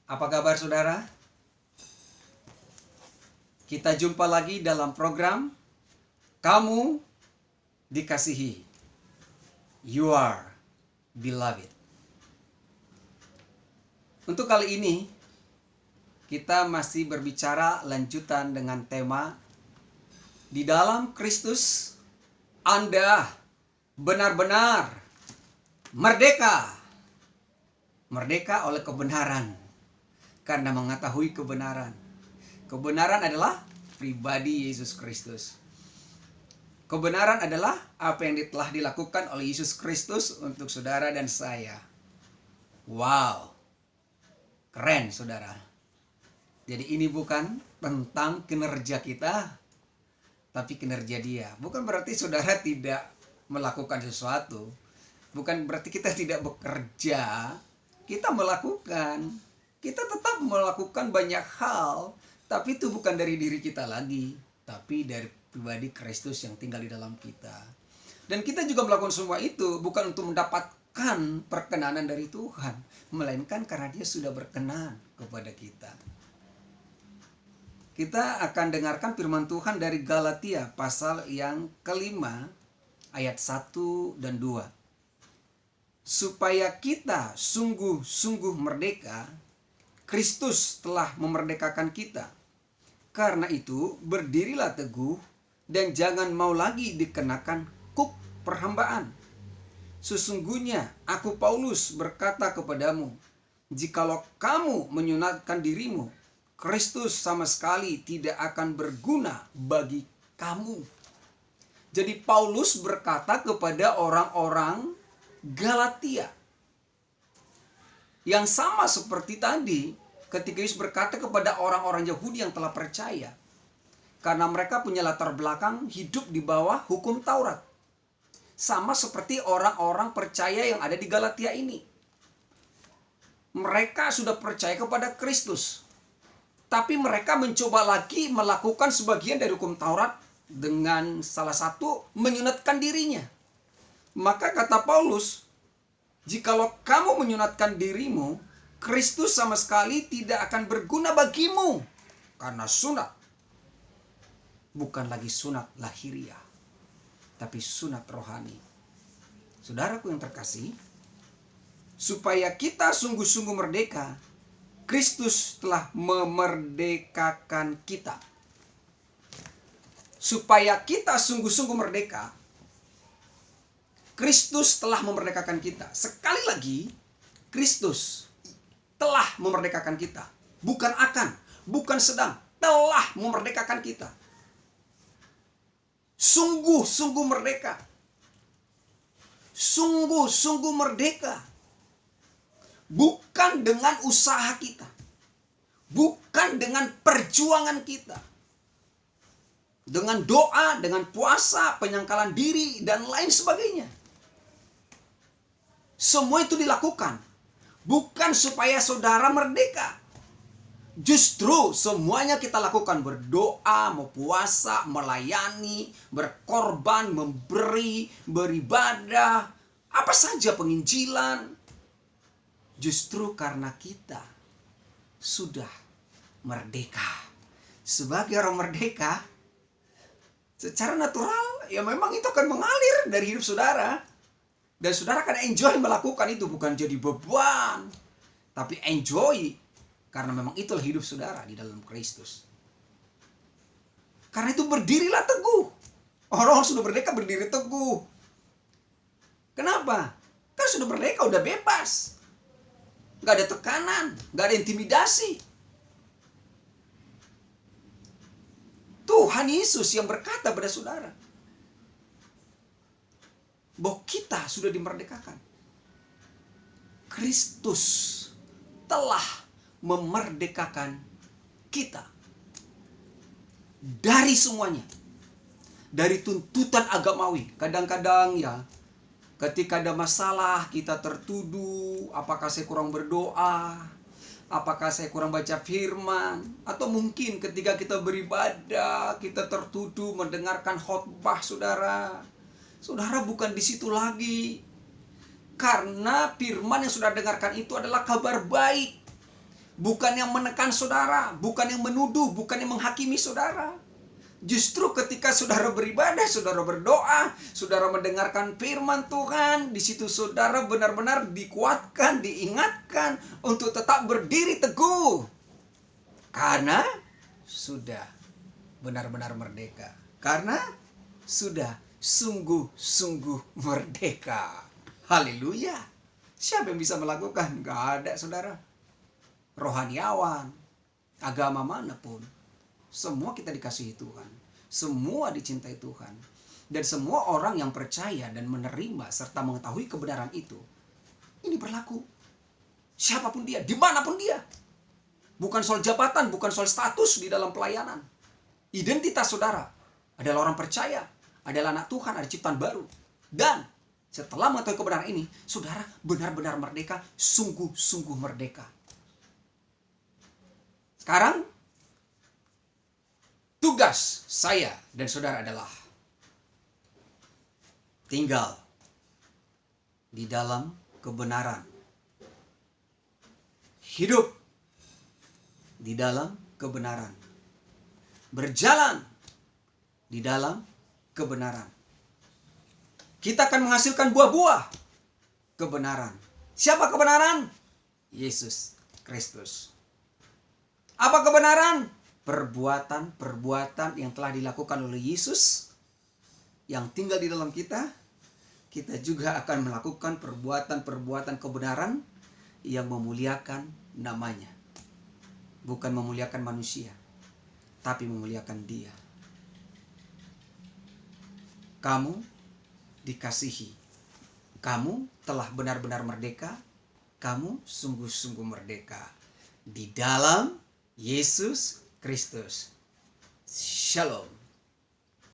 Apa kabar saudara? Kita jumpa lagi dalam program Kamu Dikasihi. You are beloved. Untuk kali ini kita masih berbicara lanjutan dengan tema di dalam Kristus Anda benar-benar merdeka. Merdeka oleh kebenaran. Karena mengetahui kebenaran. Kebenaran adalah pribadi Yesus Kristus. Kebenaran adalah apa yang telah dilakukan oleh Yesus Kristus untuk saudara dan saya. Wow. Keren saudara. Jadi ini bukan tentang kinerja kita, tapi kinerja dia. Bukan berarti saudara tidak melakukan sesuatu. Bukan berarti kita tidak bekerja. Kita melakukan. Kita tetap melakukan banyak hal, tapi itu bukan dari diri kita lagi, tapi dari pribadi Kristus yang tinggal di dalam kita. Dan kita juga melakukan semua itu bukan untuk mendapatkan perkenanan dari Tuhan, melainkan karena Dia sudah berkenan kepada kita. Kita akan dengarkan firman Tuhan dari Galatia pasal yang kelima ayat 1 dan 2. Supaya kita sungguh-sungguh merdeka, Kristus telah memerdekakan kita. Karena itu, berdirilah teguh dan jangan mau lagi dikenakan kuk perhambaan. Sesungguhnya aku Paulus berkata kepadamu, jikalau kamu menyunatkan dirimu, Kristus sama sekali tidak akan berguna bagi kamu. Jadi Paulus berkata kepada orang-orang Galatia. Yang sama seperti tadi ketika Yesus berkata kepada orang-orang Yahudi yang telah percaya. Karena mereka punya latar belakang hidup di bawah hukum Taurat. Sama seperti orang-orang percaya yang ada di Galatia ini. Mereka sudah percaya kepada Kristus. Tapi mereka mencoba lagi melakukan sebagian dari hukum Taurat dengan salah satu menyunatkan dirinya. Maka kata Paulus, jikalau kamu menyunatkan dirimu, Kristus sama sekali tidak akan berguna bagimu. Karena sunat bukan lagi sunat lahiriah, tapi sunat rohani. Saudaraku yang terkasih, supaya kita sungguh-sungguh merdeka, Kristus telah memerdekakan kita. Supaya kita sungguh-sungguh merdeka, Kristus telah memerdekakan kita. Sekali lagi, Kristus telah memerdekakan kita. Bukan akan, bukan sedang, telah memerdekakan kita. Sungguh-sungguh merdeka. Sungguh-sungguh merdeka. Bukan dengan usaha kita. Bukan dengan perjuangan kita. Dengan doa, dengan puasa, penyangkalan diri, dan lain sebagainya. Semua itu dilakukan bukan supaya saudara merdeka. Justru semuanya kita lakukan, berdoa, mau puasa, melayani, berkorban, memberi, beribadah, apa saja, penginjilan. Justru karena kita sudah merdeka. Sebagai orang merdeka, secara natural ya memang itu akan mengalir dari hidup saudara. Dan saudara akan enjoy melakukan itu, bukan jadi beban, tapi enjoy karena memang itulah hidup saudara di dalam Kristus. Karena itu berdirilah teguh. Orang sudah merdeka berdiri teguh. Kenapa? Kan sudah merdeka, udah bebas. Gak ada tekanan, gak ada intimidasi. Tuhan Yesus yang berkata pada saudara bahwa kita sudah dimerdekakan. Kristus telah memerdekakan kita dari semuanya. Dari tuntutan agamawi. Kadang-kadang ya, ketika ada masalah kita tertuduh, apakah saya kurang berdoa, apakah saya kurang baca firman, atau mungkin ketika kita beribadah kita tertuduh mendengarkan khotbah saudara. Saudara bukan di situ lagi. Karena firman yang sudah dengarkan itu adalah kabar baik. bukan yang menekan saudara, bukan yang menuduh, bukan yang menghakimi saudara. Justru ketika saudara beribadah, saudara berdoa, saudara mendengarkan firman Tuhan, di situ saudara benar-benar dikuatkan, diingatkan untuk tetap berdiri teguh. Karena sudah benar-benar merdeka. Karena sudah sungguh-sungguh merdeka. Haleluya. Siapa yang bisa melakukan? Gak ada, saudara. Rohaniawan, agama manapun, semua kita dikasihi Tuhan. Semua dicintai Tuhan. Dan semua orang yang percaya dan menerima serta mengetahui kebenaran itu, ini berlaku. Siapapun dia, dimanapun dia. Bukan soal jabatan, bukan soal status di dalam pelayanan. Identitas saudara adalah orang percaya, adalah anak Tuhan, ada ciptaan baru. Dan setelah mengetahui kebenaran ini, saudara benar-benar merdeka, sungguh-sungguh merdeka. Sekarang, tugas saya dan saudara adalah tinggal di dalam kebenaran. Hidup di dalam kebenaran. Berjalan di dalam kebenaran. Kita akan menghasilkan buah-buah kebenaran. Siapa kebenaran? Yesus Kristus. Apa kebenaran? Perbuatan-perbuatan yang telah dilakukan oleh Yesus yang tinggal di dalam kita. Kita juga akan melakukan perbuatan-perbuatan kebenaran yang memuliakan namanya. Bukan memuliakan manusia, tapi memuliakan Dia. Kamu dikasihi. Kamu telah benar-benar merdeka. Kamu sungguh-sungguh merdeka di dalam Yesus Kristus. Shalom.